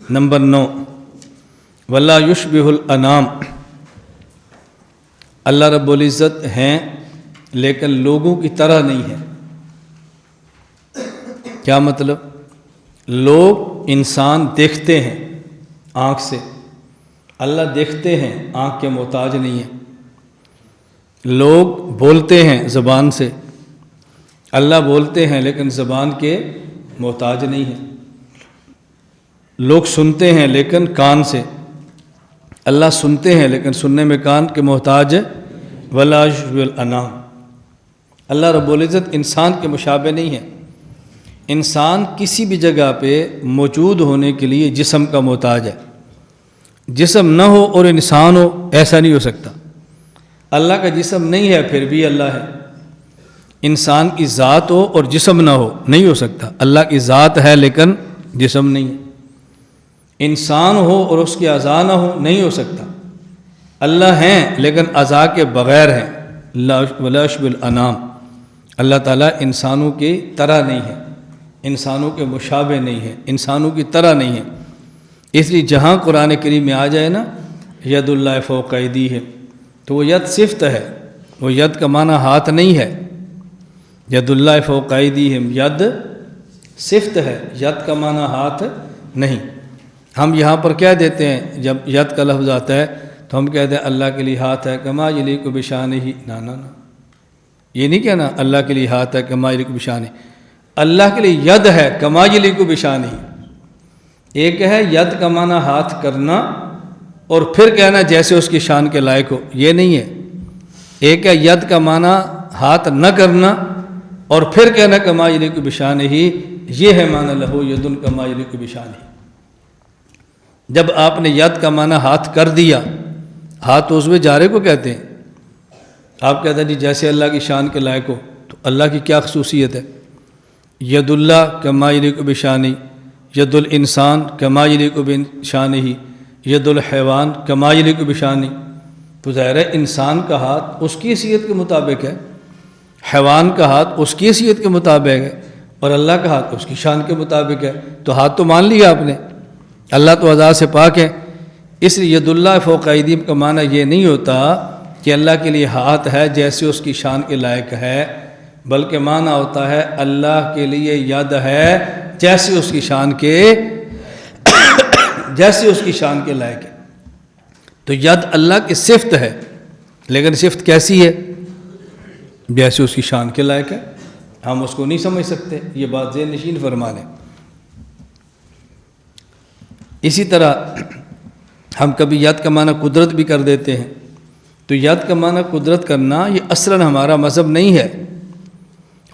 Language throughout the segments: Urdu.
نمبر 9 ولا یشبہ الانام، اللہ رب العزت ہیں لیکن لوگوں کی طرح نہیں ہے۔ کیا مطلب؟ لوگ انسان دیکھتے ہیں آنکھ سے، اللہ دیکھتے ہیں آنکھ کے محتاج نہیں ہے۔ لوگ بولتے ہیں زبان سے، اللہ بولتے ہیں لیکن زبان کے محتاج نہیں ہے۔ لوگ سنتے ہیں لیکن کان سے، اللہ سنتے ہیں لیکن سننے میں کان کے محتاج ولا یشبہ الانام۔ اللہ رب العزت انسان کے مشابہ نہیں ہے۔ انسان کسی بھی جگہ پہ موجود ہونے کے لیے جسم کا محتاج ہے۔ جسم نہ ہو اور انسان ہو، ایسا نہیں ہو سکتا۔ اللہ کا جسم نہیں ہے پھر بھی اللہ ہے۔ انسان کی ذات ہو اور جسم نہ ہو، نہیں ہو سکتا۔ اللہ کی ذات ہے لیکن جسم نہیں ہے۔ انسان ہو اور اس کی اعضاء نہ ہو، نہیں ہو سکتا۔ اللہ ہیں لیکن اعضاء کے بغیر ہیں۔ ولا یشبہ الانام، اللہ تعالیٰ انسانوں کی طرح نہیں ہے، انسانوں کے مشابہ نہیں ہے، انسانوں کی طرح نہیں ہے۔ اس لیے جہاں قرآن کریم میں آ جائے نا ید اللہ فوق ایدیہم، تو وہ ید صفت ہے، وہ ید کا معنی ہاتھ نہیں ہے۔ ید اللہ فوق ایدیہم ید صفت ہے، ید کا معنی ہاتھ نہیں۔ ہم یہاں پر کہہ دیتے ہیں جب ید کا لفظ آتا ہے تو ہم کہتے ہیں اللہ کے لیے ہاتھ ہے کما یلیق بشانہ، نا یہ نہیں کہنا اللہ کے لیے ہاتھ ہے کما یلیق بشانہ۔ اللہ کے لیے ید ہے کما یلیق بشانہ۔ ایک ہے ید کا معنی ہاتھ کرنا اور پھر کہنا جیسے اس کی شان کے لائق ہو، یہ نہیں ہے۔ ایک ہے ید کا معنی ہاتھ نہ کرنا اور پھر کہنا کما یلیق بشانہ، یہ ہے معنی لہو ید کما یلیق بشانہ۔ جب آپ نے ید کا معنی ہاتھ کر دیا، ہاتھ تو عضو جارح کو کہتے ہیں، آپ کہتے ہیں جی جیسے اللہ کی شان کے لائق ہو، تو اللہ کی کیا خصوصیت ہے؟ ید اللہ کما یلیق بشانہ، ید الانسان کما یلیق بشانہ، ید الحیوان کما یلیق بشانہ۔ تو ظاہر ہے انسان کا ہاتھ اس کی حیثیت کے مطابق ہے، حیوان کا ہاتھ اس کی حیثیت کے مطابق ہے، اور اللہ کا ہاتھ اس کی شان کے مطابق ہے۔ تو ہاتھ تو مان لیا آپ نے، اللہ تو اعضاء سے پاک ہے۔ اس لیے ید اللہ فوق ایدیہم کا معنی یہ نہیں ہوتا کہ اللہ کے لیے ہاتھ ہے جیسے اس کی شان کے لائق ہے، بلکہ معنی ہوتا ہے اللہ کے لیے ید ہے جیسے اس کی شان کے لائق ہے۔ تو ید اللہ کی صفت ہے، لیکن صفت کیسی ہے؟ جیسے اس کی شان کے لائق ہے۔ ہم اس کو نہیں سمجھ سکتے، یہ بات ذہن نشین فرما لیں۔ اسی طرح ہم کبھی ید کا معنی قدرت بھی کر دیتے ہیں، تو ید کا معنی قدرت کرنا یہ اصلاً ہمارا مذہب نہیں ہے۔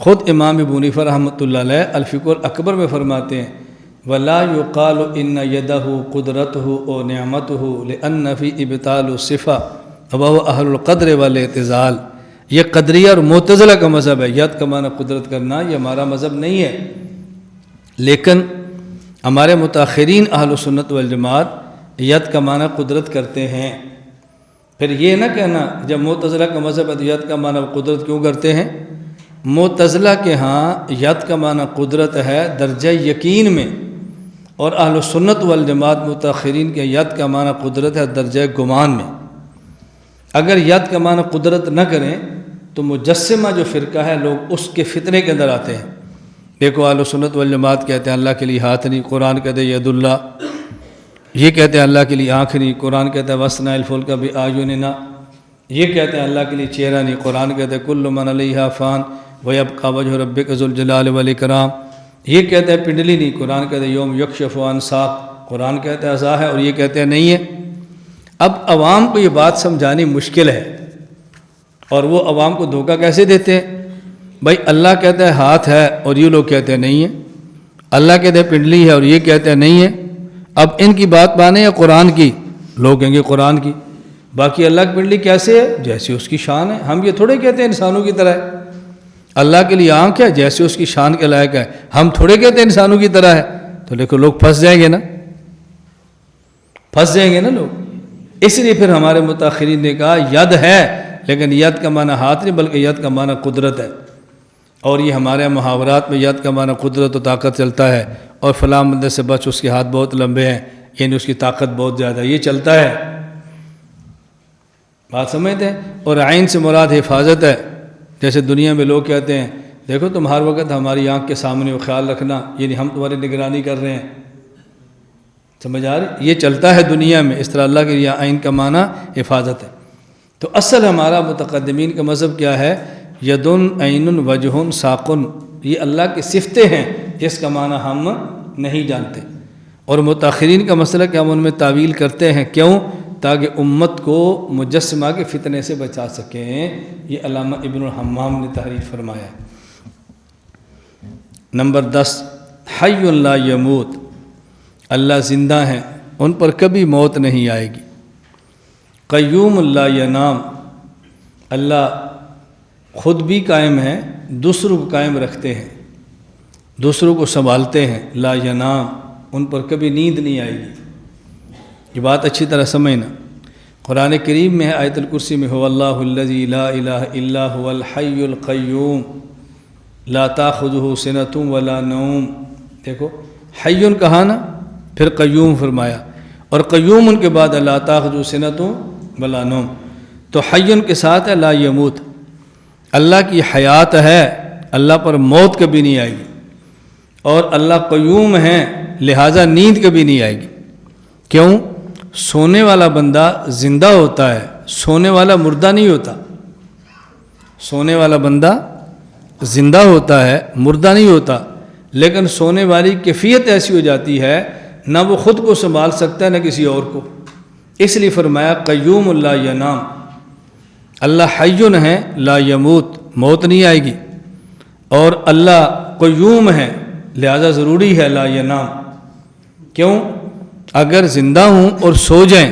خود امام ابو حنیفہ رحمۃ اللہ علیہ الفقہ الاکبر میں فرماتے ہیں ولا یقال ان یدہ قدرتہ و نعمتہ لان فی ابطال الصفہ وهو اہل القدر والاعتزال۔ یہ قدریہ اور معتزلہ کا مذہب ہے، ید کا معنی قدرت کرنا یہ ہمارا مذہب نہیں ہے۔ لیکن ہمارے متاخرین اہل سنت والجماعت ید کا معنی قدرت کرتے ہیں۔ پھر یہ نہ کہنا جب معتزلہ کا مذہب ہے تو ید کا معنی قدرت کیوں کرتے ہیں؟ معتزلہ کے ہاں ید کا معنی قدرت ہے درجہ یقین میں، اور اہل سنت والجماعت متاخرین کے ید کا معنی قدرت ہے درجہ گمان میں۔ اگر ید کا معنی قدرت نہ کریں تو مجسمہ جو فرقہ ہے لوگ اس کے فتنے کے اندر آتے ہیں۔ دیکھو اہل سنت والجماعت کہتے ہیں اللہ کے لیے ہاتھ نہیں، قرآن کہتے ہیں ید اللہ۔ یہ کہتے ہیں اللہ کے لیے آنکھ نہیں، قرآن کہتا ہے وَاصْنَعِ الْفُلْكَ بِأَعْيُنِنَا۔ یہ کہتے ہیں اللہ کے لیے چہرہ نہیں، قرآن کہتے ہیں کُلُّ مَنْ عَلَيْهَا فَانٍ وَيَبْقَىٰ وَجْهُ رَبِّكَ ذُو الْجَلَالِ وَالْإِكْرَامِ۔ یہ کہتے ہیں پنڈلی نہیں، قرآن کہتے ہیں یوم یکشف عن ساق، قرآن کہتے ہیں اعضاء ہے، اور یہ کہتے ہیں نہیں ہے۔ اب عوام کو یہ بات سمجھانی مشکل ہے، اور وہ عوام کو دھوکہ کیسے دیتے ہیں؟ بھائی اللہ کہتا ہے ہاتھ ہے اور یہ لوگ کہتے ہیں نہیں ہے، اللہ کہتے ہیں پنڈلی ہے اور یہ کہتے ہیں نہیں ہے۔ اب ان کی بات مانیں یا قرآن کی؟ لوگ کہیں گے قرآن کی۔ باقی اللہ کی پنڈلی کیسے ہے؟ جیسے اس کی شان ہے۔ ہم یہ تھوڑے کہتے ہیں انسانوں کی طرح ہے۔ اللہ کے لیے آنکھ ہے جیسے اس کی شان کے لائق ہے، ہم تھوڑے کہتے ہیں انسانوں کی طرح ہے۔ تو دیکھو لوگ پھنس جائیں گے نا، پھنس جائیں گے نا لوگ۔ اس لیے پھر ہمارے متاخرین نے کہا ید ہے، لیکن ید کا معنی ہاتھ نہیں بلکہ ید کا معنی قدرت ہے۔ اور یہ ہمارے محاورات میں ید کا معنی قدرت و طاقت چلتا ہے، اور فلاں بندے سے بچ اس کے ہاتھ بہت لمبے ہیں، یعنی اس کی طاقت بہت زیادہ ہے، یہ چلتا ہے، بات سمجھتے ہیں۔ اور عین سے مراد حفاظت ہے، جیسے دنیا میں لوگ کہتے ہیں دیکھو تم ہر وقت ہماری آنکھ کے سامنے خیال رکھنا، یعنی ہم تمہاری نگرانی کر رہے ہیں، سمجھ آ رہی؟ یہ چلتا ہے دنیا میں، اس طرح اللہ کے لیے عین کا معنی حفاظت ہے۔ تو اصل ہمارا متقدمین کا مذہب کیا ہے؟ یدن، عین، وجہ، ساقن، یہ اللہ کی صفتیں ہیں جس کا معنی ہم نہیں جانتے، اور متاخرین کا مسئلہ کہ ہم ان میں تعویل کرتے ہیں، کیوں؟ تاکہ امت کو مجسمہ کے فتنے سے بچا سکیں۔ یہ علامہ ابن الحمام نے تحریر فرمایا۔ نمبر 10، حی لا یموت، اللہ زندہ ہیں، ان پر کبھی موت نہیں آئے گی۔ قیوم لا ینام، اللہ خود بھی قائم ہیں، دوسروں کو قائم رکھتے ہیں، دوسروں کو سنبھالتے ہیں۔ لا ینام، ان پر کبھی نیند نہیں آئے گی۔ یہ بات اچھی طرح سمجھنا، قرآن کریم میں ہے، آیت الکرسی میں، هو اللہ الذی لا الہ الا هو الحی القیوم لا تاخذہ سنۃ ولا نوم۔ دیکھو حی کہا نا، پھر قیوم فرمایا، اور قیوم ان کے بعد لا تاخذہ سنۃ ولا نوم، تو حی کے ساتھ ہے لا یموت، اللہ کی حیات ہے، اللہ پر موت کبھی نہیں آئے گی، اور اللہ قیوم ہیں، لہٰذا نیند کبھی نہیں آئے گی۔ کیوں؟ سونے والا بندہ زندہ ہوتا ہے، سونے والا مردہ نہیں ہوتا۔ سونے والا بندہ زندہ ہوتا ہے، مردہ نہیں ہوتا، لیکن سونے والی کیفیت ایسی ہو جاتی ہے نہ وہ خود کو سنبھال سکتا ہے نہ کسی اور کو، اس لیے فرمایا قیوم لا ینام، اللہ حیٌ ہے لا یموت، موت نہیں آئے گی، اور اللہ قیوم ہے، لہذا ضروری ہے لا ینام۔ کیوں؟ اگر زندہ ہوں اور سو جائیں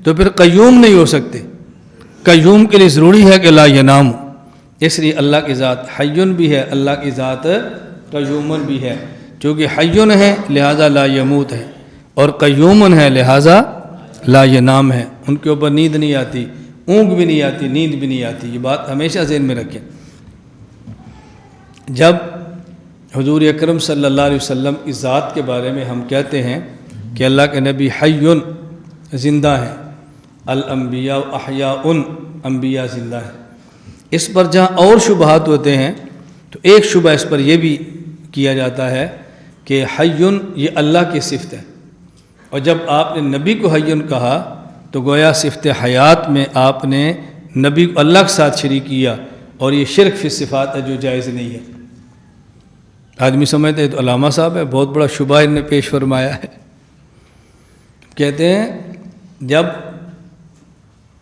تو پھر قیوم نہیں ہو سکتے، قیوم کے لیے ضروری ہے کہ لا ینام ہو۔ اس لیے اللہ کی ذات حیٌ بھی ہے، اللہ کی ذات قیوم بھی ہے، چونکہ حیٌ ہے لہذا لا یموت ہے، اور قیوم ہے لہذا لا ینام ہے، ان کے اوپر نیند نہیں آتی، اونگ بھی نہیں آتی، نیند بھی نہیں آتی۔ یہ بات ہمیشہ ذہن میں رکھیں۔ جب حضور اکرم صلی اللہ علیہ وسلم کی ذات کے بارے میں ہم کہتے ہیں کہ اللہ کے نبی حیٌ زندہ ہیں، الانبیاء احیاء، انبیاء زندہ ہیں، اس پر جہاں اور شبہات ہوتے ہیں تو ایک شبہ اس پر یہ بھی کیا جاتا ہے کہ حیٌ یہ اللہ کی صفت ہے، اور جب آپ نے نبی کو حیٌ کہا تو گویا صفت حیات میں آپ نے نبی کو اللہ کے ساتھ شریک کیا، اور یہ شرک فی الصفات ہے جو جائز نہیں ہے۔ آدمی سمجھتے ہیں تو علامہ صاحب ہے، بہت بڑا شبہ ان نے پیش فرمایا ہے۔ کہتے ہیں جب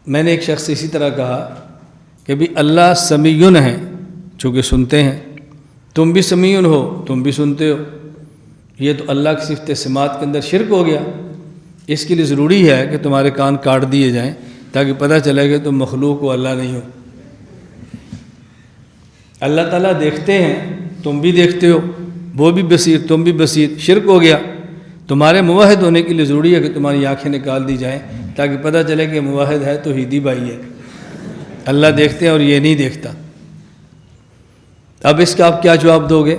میں نے ایک شخص سے اسی طرح کہا کہ بھی اللہ سمیع ہیں، چونکہ سنتے ہیں، تم بھی سمیع ہو، تم بھی سنتے ہو، یہ تو اللہ کی صفت سماعت کے اندر شرک ہو گیا، اس کے لیے ضروری ہے کہ تمہارے کان کاٹ دیے جائیں تاکہ پتہ چلے کہ تم مخلوق ہو، اللہ نہیں ہو۔ اللہ تعالیٰ دیکھتے ہیں، تم بھی دیکھتے ہو، وہ بھی بصیر، تم بھی بصیر، شرک ہو گیا۔ تمہارے موحد ہونے کے لیے ضروری ہے کہ تمہاری آنکھیں نکال دی جائیں تاکہ پتہ چلے کہ موحد ہے توحیدی بھائی ہے، اللہ دیکھتے ہیں اور یہ نہیں دیکھتا۔ اب اس کا آپ کیا جواب دو گے؟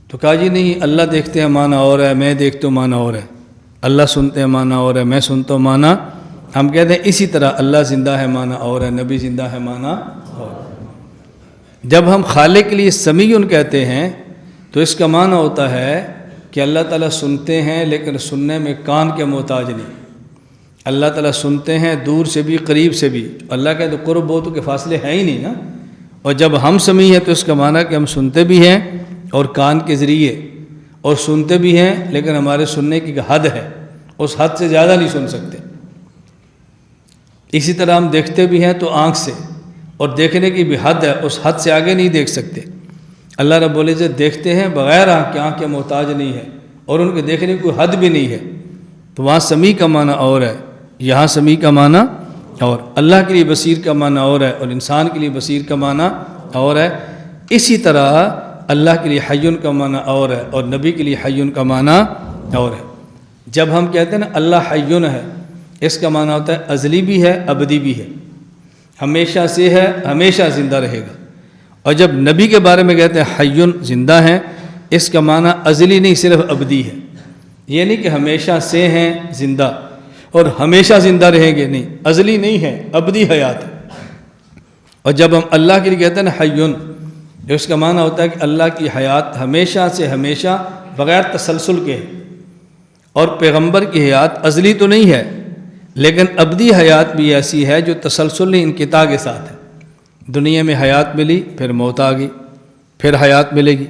تو کہا جی نہیں، اللہ دیکھتے ہیں معنی اور ہے، میں دیکھتا ہوں معنی اور ہے، اللہ سنتے ہیں معنی اور ہے، میں سنتا ہوں معنی۔ ہم کہتے ہیں اسی طرح اللہ زندہ ہے معنی اور ہے، نبی زندہ ہے معنی اور۔ جب ہم خالق کے لیے سمیع کہتے ہیں تو اس کا معنی ہوتا ہے کہ اللہ تعالیٰ سنتے ہیں لیکن سننے میں کان کے محتاج نہیں۔ اللہ تعالیٰ سنتے ہیں دور سے بھی قریب سے بھی، اللہ کا تو قرب بہت کے فاصلے ہیں ہی نہیں نا۔ اور جب ہم سمیع ہیں تو اس کا معنی کہ ہم سنتے بھی ہیں اور کان کے ذریعے، اور سنتے بھی ہیں لیکن ہمارے سننے کی حد ہے، اس حد سے زیادہ نہیں سن سکتے۔ اسی طرح ہم دیکھتے بھی ہیں تو آنکھ سے، اور دیکھنے کی بھی حد ہے، اس حد سے آگے نہیں دیکھ سکتے۔ اللہ رب العزت دیکھتے ہیں بغیر آنکھ کے محتاج نہیں ہے، اور ان کے دیکھنے کی کوئی حد بھی نہیں ہے۔ تو وہاں سمیع کا معنی اور ہے، یہاں سمیع کا معنی اور۔ اللہ کے لیے بصیر کا معنی اور ہے، اور انسان کے لیے بصیر کا معنی اور ہے۔ اسی طرح اللہ کے لیے حیٌ کا معنی اور ہے، اور نبی کے لیے حیٌ کا معنی اور ہے۔ جب ہم کہتے ہیں نا اللہ حیٌ ہے، اس کا معنی ہوتا ہے ازلی بھی ہے، ابدی بھی ہے، ہمیشہ سے ہے، ہمیشہ زندہ رہے گا۔ اور جب نبی کے بارے میں کہتے ہیں حیٌ زندہ ہیں، اس کا معنی ازلی نہیں، صرف ابدی ہے، یہ نہیں کہ ہمیشہ سے ہیں زندہ اور ہمیشہ زندہ رہیں گے، نہیں، ازلی نہیں ہے، ابدی حیات ہے۔ اور جب ہم اللہ کے لیے کہتے ہیں نا حیون، اس کا معنی ہوتا ہے کہ اللہ کی حیات ہمیشہ سے ہمیشہ بغیر تسلسل کے ہے، اور پیغمبر کی حیات ازلی تو نہیں ہے لیکن ابدی حیات بھی ایسی ہے جو تسلسل نہیں، انقطاع کے ساتھ ہے۔ دنیا میں حیات ملی، پھر موت آ گئی، پھر حیات ملے گی،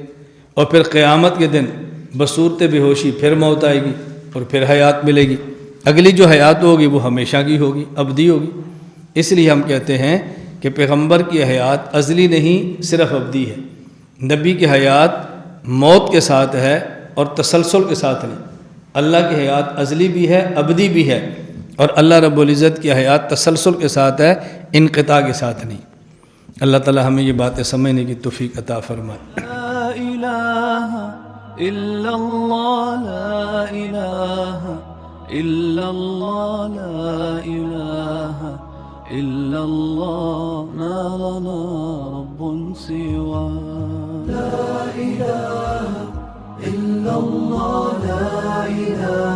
اور پھر قیامت کے دن بصورت بے ہوشی پھر موت آئے گی اور پھر حیات ملے گی۔ اگلی جو حیات ہوگی وہ ہمیشہ کی ہوگی، ابدی ہوگی۔ اس لیے ہم کہتے ہیں کہ پیغمبر کی حیات ازلی نہیں، صرف ابدی ہے۔ نبی کی حیات موت کے ساتھ ہے اور تسلسل کے ساتھ نہیں۔ اللہ کی حیات ازلی بھی ہے، ابدی بھی ہے، اور اللہ رب العزت کی حیات تسلسل کے ساتھ ہے، انقطاع کے ساتھ نہیں۔ اللہ تعالی ہمیں یہ باتیں سمجھنے کی توفیق عطا فرمائے۔ لا إله إلا الله، لا إله إلا الله، لا إله إلا الله، ما لنا رب سوى. لا إله إلا الله، لا إله